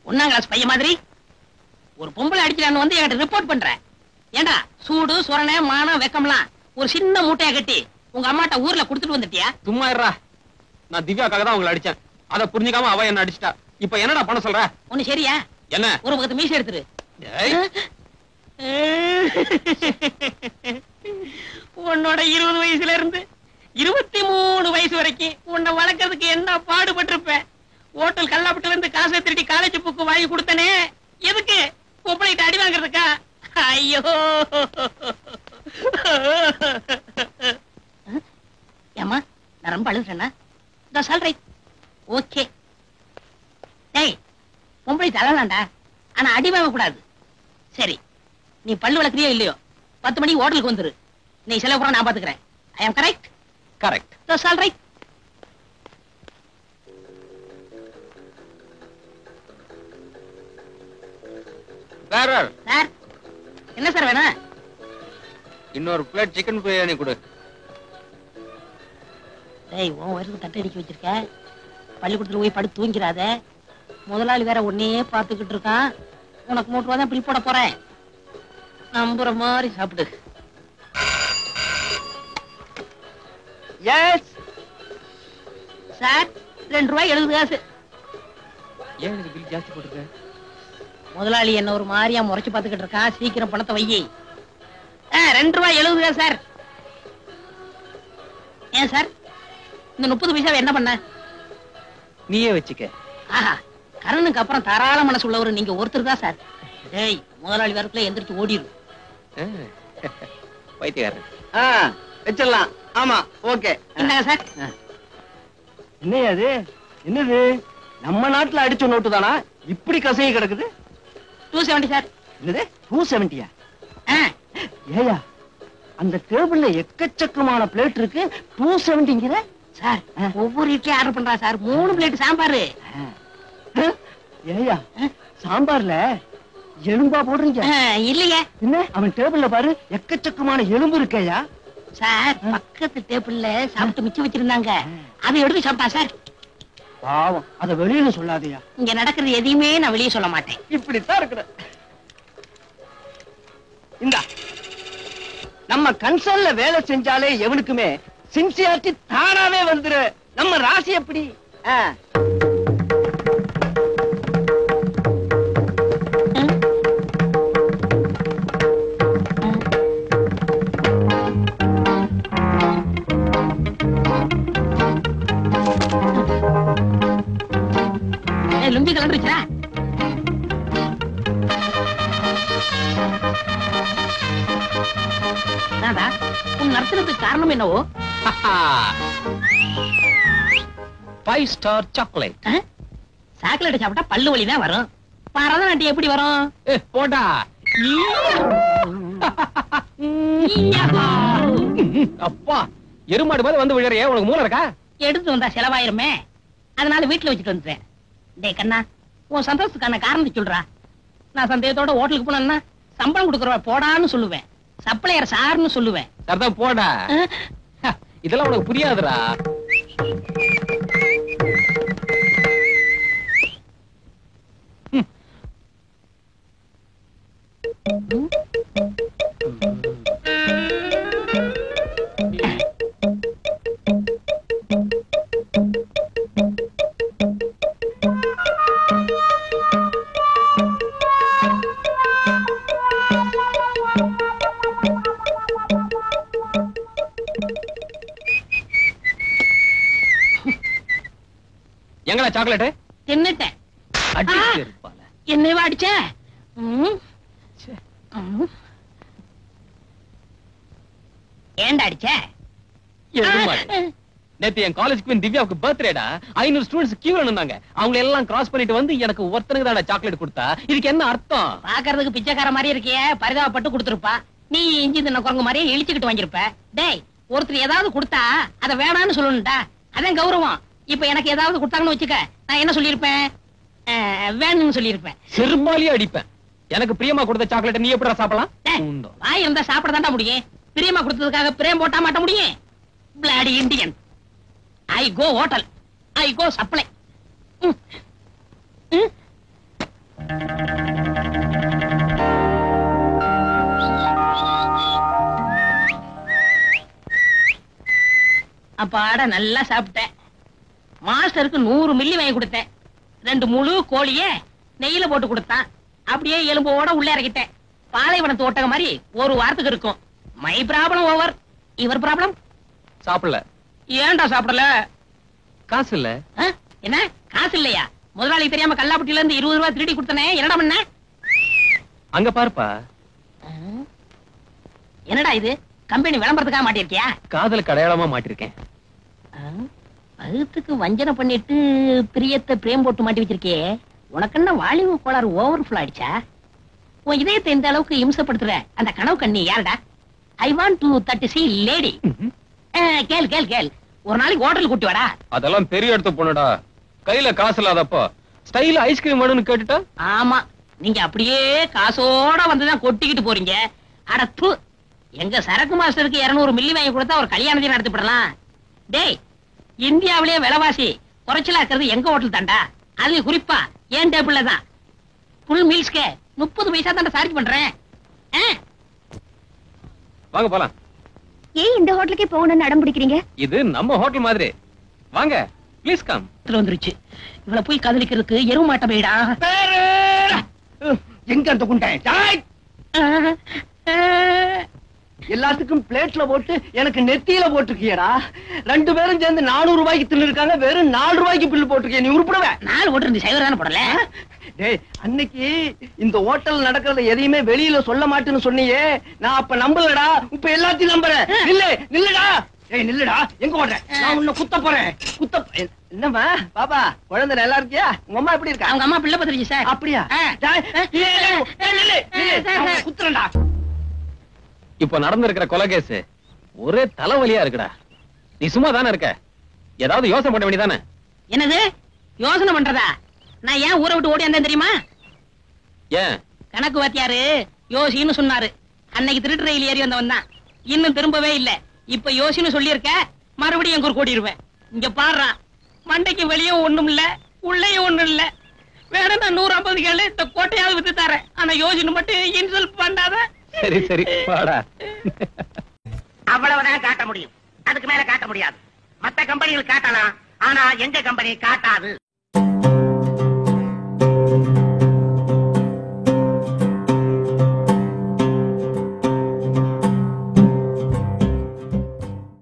ஒன்னாம் கிளாஸ் பையன் மாதிரி ஒரு பொம்பளை அடிக்கிறான்னு வந்து என்கிட்ட ரிப்போர்ட் பண்ற. ஏண்டா சூடு சுரணை மானம் வெக்கம்லாம் ஒரு சின்ன மூட்டையா கட்டி உங்க அம்மாட்ட ஊர்ல குடுத்துட்டு வந்துட்டியா? சும்மா இருடா. நான் திவ்யாக்காக தான் உங்களை அடிச்சேன். அதை புரிஞ்சுக்காம அவ என்ன அடிச்சிட்டா. இப்ப என்னடா பண்ண சொல்ற? ஒண்ணு சரியா? என்ன? ஒரு பக்கத்து மீசை எடுத்துரு. உன்னோட 20 வயசுல இருந்து 23 வயசு வரைக்கும் உன்னை வளர்க்கறதுக்கு என்ன பாடுபட்டிருப்ப. ஹோட்டல் கல்லாப்பட்டுல இருந்து காசை திருடி காலேஜ் புக்கு வாங்கி கொடுத்தனே, எதுக்கு? பொம்பளைகிட்ட அடி வாங்குறதுக்கா? ஐயோ ஏமா, நான் ரொம்ப அழுதுறேன்னா சொல்றேன். ஓகே டேய், பொம்பளை தள்ளலாம்டா, ஆனா அடி வாங்க கூடாது. சரி, நீ பல்லு வளர்க்கறியோ இல்லையோ 10 மணிக்கு ஹோட்டலுக்கு வந்துரு. நீ செலவு கூட நான் பாத்துக்கிறேன். I am correct? Correct. That's all right. Sir, sir என்ன சார் வேணும்? இன்னொரு பிளேட் சிக்கன் பிரியாணி கொடு. டேய், உன் வயிறுக்கு தட்டை அடிக்க வச்சிருக்க. பள்ளிக்கூடத்துல போய் படுத்து தூங்கிறாத. முதலாளி வேற ஒன்னையே பார்த்துக்கிட்டு இருக்கான். உனக்கு 3 ரூபா தான் பில் போட போறேன். நம்புற மாதிரி சாப்பிடு. எஸ் சார், 2 ரூபாய் 70 காசு. ஏன் எனக்கு பில் ஜாஸ்தி போட்டுருக்க? முதலாளி என்ன ஒரு மாதிரியா முறைச்சு பார்த்துக்கிட்டு இருக்கான். சீக்கிரம் பணத்தை வையி. 2 ரூபாய் 70 காசு சார். ஏன் சார், இந்த 30 பைசாவை என்ன பண்ண? நீயே வச்சுக்க. ஆஹா, கரனுக்கு அப்புறம் தாராள மனசு உள்ளவர் நீங்க ஒருத்தர் தான் சார். டேய், முதலாளி வரக்குள்ள எந்திரிச்சு ஓடிடும். பைத்தியக்காரன். வச்சிடலாம். ஆமா, ஓகே. என்னங்க சார்? என்னையா அது? என்னது? நம்ம நாட்டுல அடிச்ச நோட்டு தானா இப்படி கசையை கிடக்குது? 270 சார். என்னது 270? ஏயா, அந்த டேபிள்ல எக்கச்சக்கமான பிளேட் இருக்கு, 270ங்கிற? சார், ஒவ்வொரு இட்லி ஆர்டர் பண்றா சார். 3 பிளேட் சாம்பார். ஏயா, சாம்பார்ல எலும்பா போடுறீங்க? இல்லையே. என்ன, அவன் டேபிள்ல பாரு, எக்கச்சக்கமான எலும்பு இருக்கேயா. சார், பக்கத்து டேபிள்ல சாப்பிட்டு மிச்சம் வச்சிருந்தாங்க, அதை எடுத்து சாப்பிட்டா சார். பாவம், அத வெளியில சொல்லாதயா. இங்க நடக்கிறது எதையுமே நான் வெளியே சொல்ல மாட்டேன். இப்படித்தான் இருக்கிற. இந்த நம்ம கன்சர்ன்ல வேலை செஞ்சாலே எவனுக்குமே சின்சியாரிட்டி தானாவே வந்துரு. நம்ம ராசி எப்படி? லுங்கி கலந்துருச்சா? உன் நடத்துறதுக்கு காரணம் என்னவோ? 5 ஸ்டார் சாக்லேட். சாக்லேட் சாப்பிட்டா பல்லு வலி தான் வரும். பரதநாட்டியம் எப்படி வரும்? போடா. அப்பா, எருமாடு மாதிரி வந்து விழறியே, உனக்கு மூளை இருக்கா? எடுத்து வந்தா செலவாயிருமே, அதனால வீட்டுல வச்சுட்டு வந்துட்டேன். டேய் கண்ணா, உன் சந்தோஷத்துக்கான காரணத்தை சொல்றா. நான் சந்தேகத்தோட ஹோட்டலுக்கு போனேன்னா சம்பளம் கொடுக்கறவ போடான்னு சொல்லுவேன், சப்ளையர் சார்னு சொல்லுவேன். அதான் போடா. இதெல்லாம் உனக்கு புரியாதுடா. எங்கடா சாக்லேட்? தின்னுட்டேன். அடிச்சிருப்பால. என்னவா அடிச்ச? ஏன்டா அடிச்ச? நேத்து என் காலேஜ் குவீன் திவ்யாவுக்கு பர்த்டேடா. 500 ஸ்டூடண்ட்ஸ் கியூல நின்னாங்க. அவங்க எல்லாம் கிராஸ் பண்ணிட்டு வந்து எனக்கு ஒருத்தனுக்கு தான் சாக்லேட் கொடுத்தா. இதுக்கு என்ன அர்த்தம்? பாக்குறதுக்கு பிச்சைக்கார மாதிரி இருக்கியே, பரிதாபப்பட்டு கொடுத்துருப்பா. நீ இஞ்சி தின்ன குரங்கு மாதிரியே இழிச்சுக்கிட்டு வாங்கிருப்ப. டேய், ஒருத்தர் ஏதாவது கொடுத்தா அத வேணான்னு சொல்லணும்டா, அதான் கௌரவம். இப்ப எனக்கு ஏதாவது கொடுத்தாங்கன்னு வச்சுக்க, நான் என்ன சொல்லிருப்பேன்? வேணும்னு சொல்லிருப்பேன். செருமாலியே அடிப்பேன். எனக்கு பிரியமா கொடுத்த சாக்லேட் நீ எப்படிடா சாப்பிடலாம்? வாய் இருந்தா சாப்பிட தாண்டா முடியும். பிரியமா கொடுத்ததுக்காக பிரேம் போட்டா மாட்ட முடியும்? Bloody Indian. I go hotel, I go supply. அப்பாட நல்லா சாப்பிட்டேன். மாஸ்டருக்கு 100 மில்லி வாங்கி கொடுத்தேன். 2 முழு கோழிய நெய்யில போட்டு கொடுத்தான். அப்படியே எலும்போட உள்ள இறக்கிட்டேன். பாலைவனத்து ஒட்டக மாதிரி ஒரு வாரத்துக்கு இருக்கும். My problem over. இவர் ப்ராப்ளம் சாப்பிடல. ஏன்டா சாப்பிடல? காசு இல்ல. என்ன காசு இல்லையா? முதலாளி தெரியாம கல்லாப்பட்டியில இருந்து 20 ரூபாய் திருடி கொடுத்தனே, என்னடா பண்ண? அங்க பாருப்பா. என்னடா இது, கம்பெனி விளம்பரத்துக்காக மாட்டிருக்கியா? காதலுக்கு அடையாளமா மாட்டிருக்கேன். பகுத்துக்கு வஞ்சனை பண்ணிட்டு பிரியத்தை பிரேம் போட்டு மாட்டி வச்சிருக்கே. உனக்கு என்ன வாலிப கோளாறு ஓவர்ஃபுல் ஆயிடுச்சா? உன் இதயத்தை இந்த அளவுக்கு இம்சப்படுத்துற அந்த கனவு கண்ணி யாருடா? I want to that C lady. கேள் கேள் கேள், ஒரு நாளைக்கு ஹோட்டல் கூட்டி வாடா. அதெல்லாம் பெரிய இடத்து பொண்ணுடா. கையில காசு இல்லாதப்போ ஸ்டைல ஐஸ்கிரீம் வேணும்னு கேட்டுட்டா? ஆமா, நீங்க அப்படியே காசோட வந்துதான் கொட்டிக்கிட்டு போறீங்க. அடத்து, எங்க சரக்கு மாஸ்டருக்கு 200 மில்லி வாங்கி கொடுத்தா ஒரு கல்யாணத்தை நடத்திவிடலாம். டேய், இந்தியாவிலேயே விலைவாசி குறைச்சலா இருக்கிறது எங்க ஹோட்டல் தாண்டா. அது குறிப்பா ஏன் டேபிள்ல தான். ஃபுல் மீல்ஸ்க்கு 30 பைசா தாண்டா சார்ஜ் பண்றேன். வாங்க போலாம். ஏன் இந்த ஹோட்டலுக்கே போகணும்னு அடம் பிடிக்கிறீங்க? இது நம்ம ஹோட்டல் மாதிரி. வாங்க, ப்ளீஸ் கம். வந்துருச்சு. இவளை போய் காதலிக்கிறதுக்கு எருவு மாட்ட போயிடா. எங்க அந்த குண்டை? எல்லாத்துக்கும் பிளேட்ல போட்டு எனக்கு நெத்தியில போட்டுருக்கியடா. 2 பேரும் சேர்ந்து 400 ரூபாய்க்கு தின்னு இருக்காங்க. வெறும் 4 ரூபாய்க்கு பில்லு போட்டுருக்கிய. நீ உருப்பிடுவ? 4 போட்டு இருந்து சைவர் தானே போடல. டேய், அன்னைக்கு இந்த ஹோட்டல் நடக்கிறத எதையுமே வெளியில சொல்ல மாட்டேன்னு சொன்னியே, நான் அப்ப நம்பலடா. இப்ப எல்லாத்தையும் நம்புறேன். நில்லுடா. ஏய் நில்லுடா. எங்க ஓடுற? நான் உன்னை குத்த போறேன். என்னம்மா பாபா, குழந்தை நல்லா இருக்கியா? உங்க அம்மா எப்படி இருக்கா? அவங்க அம்மா பிள்ளை பத்திரிச்சு சார். அப்படியா? குத்துறா. இப்ப நடந்திருக்கிற கொலை கேஸ் ஒரே தலைவலியா இருக்குடா. நீ சும்மா தானே இருக்க, ஏதாவது யோசனை பண்ண வேண்டியதானே? என்னது யோசனை பண்றதா? நான் ஏன் ஊரை விட்டு ஓடி வந்தேன் தெரியுமா? ஏன்? கணக்கு வாத்தியாரு யோசின்னு சொன்னாரு. அன்னைக்கு திருட்டு ரயில் ஏறி வந்தவன் தான். இன்னும் திரும்பவே இல்ல. இப்ப யோசின்னு சொல்லியிருக்க, மறுபடியும் எங்க ஊர் கூட்டிடுவேன். இங்க பாடுறா, மண்டைக்கு வெளியும் ஒண்ணும் இல்ல, உள்ளேயும் ஒண்ணும் இல்ல. வேணும் நான் 150 கேளு, இந்த கோட்டையாவது வித்து தரேன். ஆனா யோசின்னு மட்டும் இன்சல்ட் பண்ணாத. சரி சரி வாடா. அவ்வளவுதான் காட்ட முடியும், அதுக்கு மேல காட்ட முடியாது. மத்த கம்பெனிகள் காட்டலாம், ஆனா எங்க கம்பெனி காட்டாது.